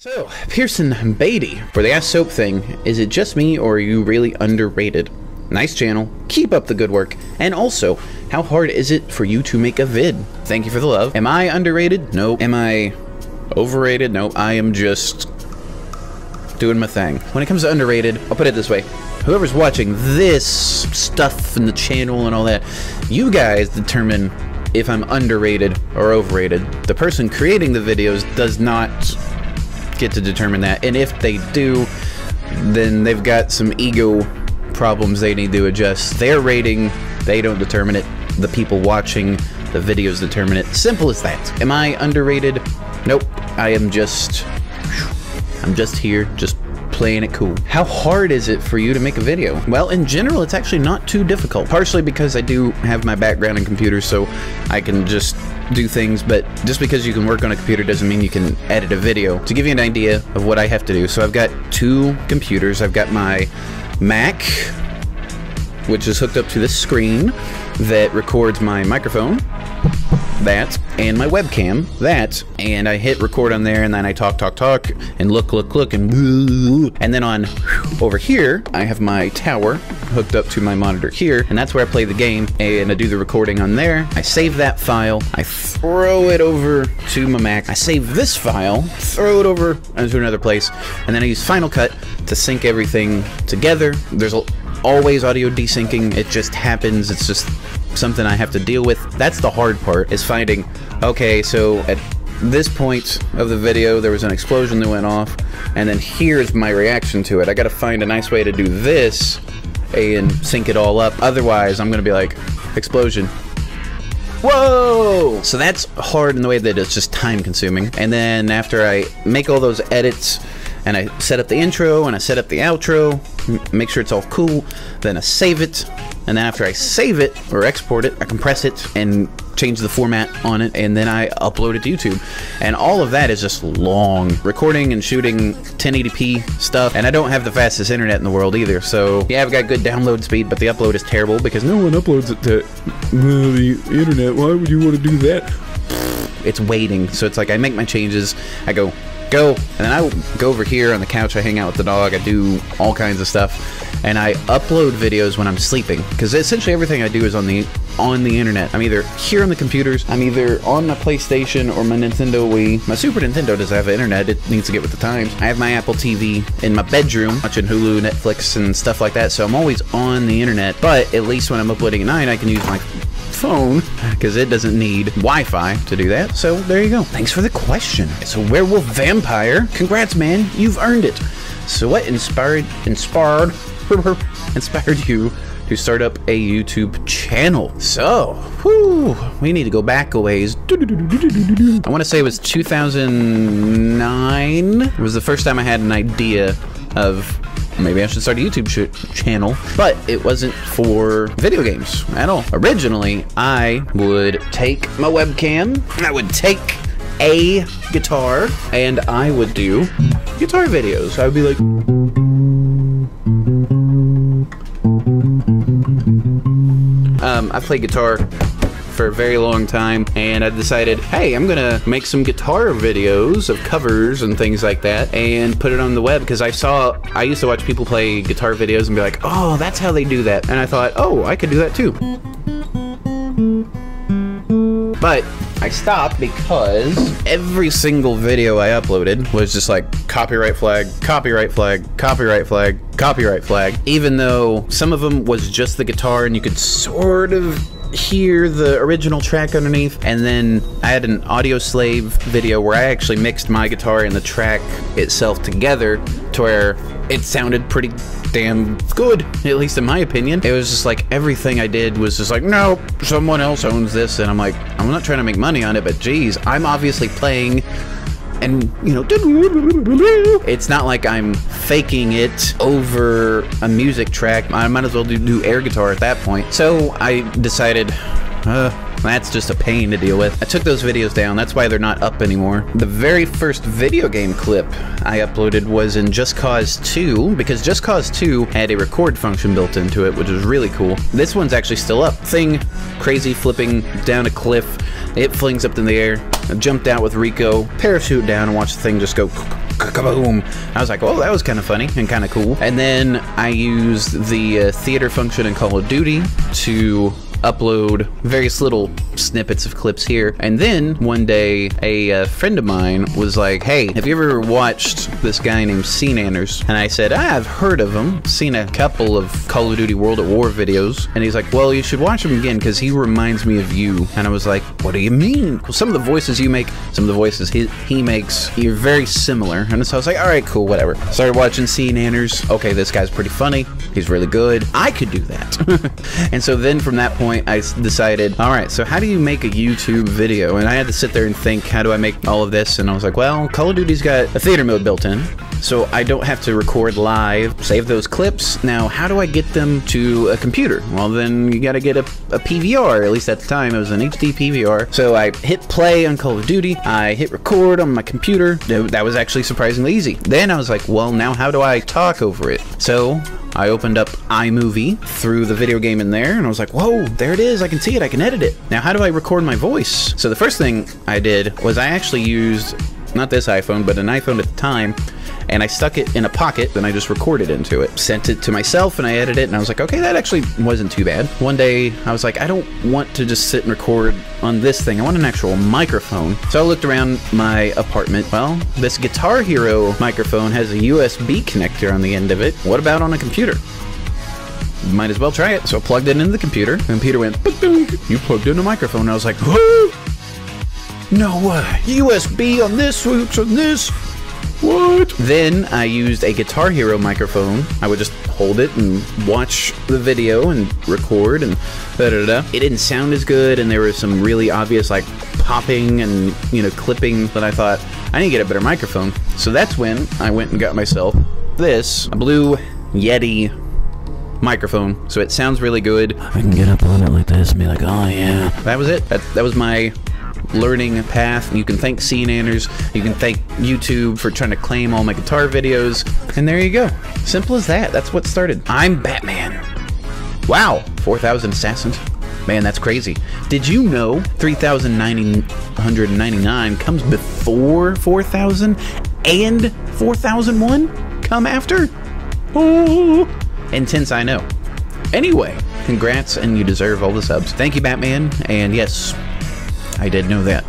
So, Pearson Beatty, for the Ask Soap thing, is it just me or are you really underrated? Nice channel, keep up the good work, and also, how hard is it for you to make a vid? Thank you for the love. Am I underrated? Nope. Am I overrated? Nope. I am just doing my thing. When it comes to underrated, I'll put it this way. Whoever's watching this stuff in the channel and all that, you guys determine if I'm underrated or overrated. The person creating the videos does not get to determine that, and if they do, then they've got some ego problems they need to adjust. Their rating, they don't determine it. The people watching the videos determine it. Simple as that. Am I underrated? Nope. I'm just here, just playing it cool. How hard is it for you to make a video? Well, in general, it's actually not too difficult. Partially because I do have my background in computers, so I can just do things, but just because you can work on a computer doesn't mean you can edit a video. To give you an idea of what I have to do, so I've got two computers. I've got my Mac, which is hooked up to this screen that records my microphone, that, and my webcam, that, and I hit record on there, and then I talk, and look, and then on over here, I have my tower hooked up to my monitor here, and that's where I play the game, and I do the recording on there. I save that file, I throw it over to my Mac, I save this file, throw it over into another place, and then I use Final Cut to sync everything together. There's always audio desyncing, it just happens, it's just something I have to deal with. That's the hard part, is finding, okay, so at this point of the video there was an explosion that went off, and then here's my reaction to it. I gotta find a nice way to do this and sync it all up, otherwise I'm gonna be like, explosion. Whoa! So that's hard in the way that it's just time consuming. And then after I make all those edits and I set up the intro and I set up the outro, make sure it's all cool, then I save it, and then after I save it or export it, I compress it and change the format on it, and then I upload it to YouTube. And all of that is just long recording and shooting 1080p stuff, and I don't have the fastest internet in the world either, so yeah, I've got good download speed, but the upload is terrible because no one uploads it to the internet. Why would you want to do that? It's waiting, so it's like I make my changes, I go, and then I go over here on the couch, I hang out with the dog, I do all kinds of stuff, and I upload videos when I'm sleeping, because essentially everything I do is on the internet. I'm either here on the computers, I'm either on my PlayStation or my Nintendo Wii. My Super Nintendo doesn't have internet, it needs to get with the times. I have my Apple TV in my bedroom, watching Hulu, Netflix, and stuff like that, so I'm always on the internet, but at least when I'm uploading at night, I can use my phone, because it doesn't need Wi-Fi to do that. So there you go. Thanks for the question. So Werewolf Vampire, congrats man, you've earned it. So what inspired you to start up a YouTube channel? So, we need to go back a ways. I want to say it was 2009 was the first time I had an idea of maybe I should start a YouTube channel, but it wasn't for video games at all. Originally, I would take my webcam, I would take a guitar, and I would do guitar videos. I would be like, I've played guitar for a very long time, and I decided, hey, I'm gonna make some guitar videos of covers and things like that and put it on the web, because I used to watch people play guitar videos and be like, oh, that's how they do that, and I thought, oh, I could do that too. But I stopped because every single video I uploaded was just like copyright flag, copyright flag, copyright flag, copyright flag, even though some of them was just the guitar and you could sort of hear the original track underneath. And then I had an Audio Slave video where I actually mixed my guitar and the track itself together to where it sounded pretty damn good, at least in my opinion. It was just like everything I did was just like, no, someone else owns this, and I'm like, I'm not trying to make money on it, but geez, I'm obviously playing, and you know, it's not like I'm faking it over a music track. I might as well do air guitar at that point. So I decided, that's just a pain to deal with. I took those videos down, that's why they're not up anymore. The very first video game clip I uploaded was in Just Cause 2, because Just Cause 2 had a record function built into it, which was really cool. This one's actually still up. Thing, crazy flipping down a cliff, it flings up in the air. I jumped out with Rico, parachute down, and watched the thing just go kaboom. I was like, oh, that was kind of funny and kind of cool. And then I used the theater function in Call of Duty to upload various little snippets of clips here. And then one day a friend of mine was like, hey, have you ever watched this guy named Nanners? And I said, I've heard of him, seen a couple of Call of Duty World at War videos. And he's like, well, you should watch him again because he reminds me of you. And I was like, what do you mean? Well, some of the voices you make, some of the voices he makes, you're very similar. And so I was like, all right, cool, whatever. Started watching Nanners. Okay, this guy's pretty funny. He's really good. I could do that. And so then from that point, I decided, all right, so how do you make a YouTube video? And I had to sit there and think, how do I make all of this? And I was like, well, Call of Duty's got a theater mode built in, so I don't have to record live, save those clips. Now, how do I get them to a computer? Well, then you gotta get a PVR. At least at the time, it was an HD PVR. So I hit play on Call of Duty. I hit record on my computer. That was actually surprisingly easy. Then I was like, well, now how do I talk over it? So I opened up iMovie, threw the video game in there, and I was like, whoa, there it is. I can see it. I can edit it. Now, how do I record my voice? So the first thing I did was I actually used, not this iPhone, but an iPhone at the time, and I stuck it in a pocket, then I just recorded into it. Sent it to myself, and I edited it, and I was like, okay, that actually wasn't too bad. One day, I was like, I don't want to just sit and record on this thing. I want an actual microphone. So I looked around my apartment. Well, this Guitar Hero microphone has a USB connector on the end of it. What about on a computer? Might as well try it. So I plugged it into the computer. The computer went, you plugged in a microphone. And I was like, whoa! No way. USB on this, switch on this. What? Then I used a Guitar Hero microphone. I would just hold it and watch the video and record and da-da-da. It didn't sound as good, and there was some really obvious like popping and, you know, clipping that I thought, I need to get a better microphone. So that's when I went and got myself this, a Blue Yeti microphone. So it sounds really good. I can get up on it like this and be like, oh yeah. That was it. That was my learning path. You can thank Nanners. You can thank YouTube for trying to claim all my guitar videos. And there you go. Simple as that. That's what started. I'm Batman. Wow. 4,000 assassins. Man, that's crazy. Did you know 3,999 comes before 4,000 and 4,001 come after? Oh, intense, I know. Anyway, congrats, and you deserve all the subs. Thank you, Batman. And yes, I did know that.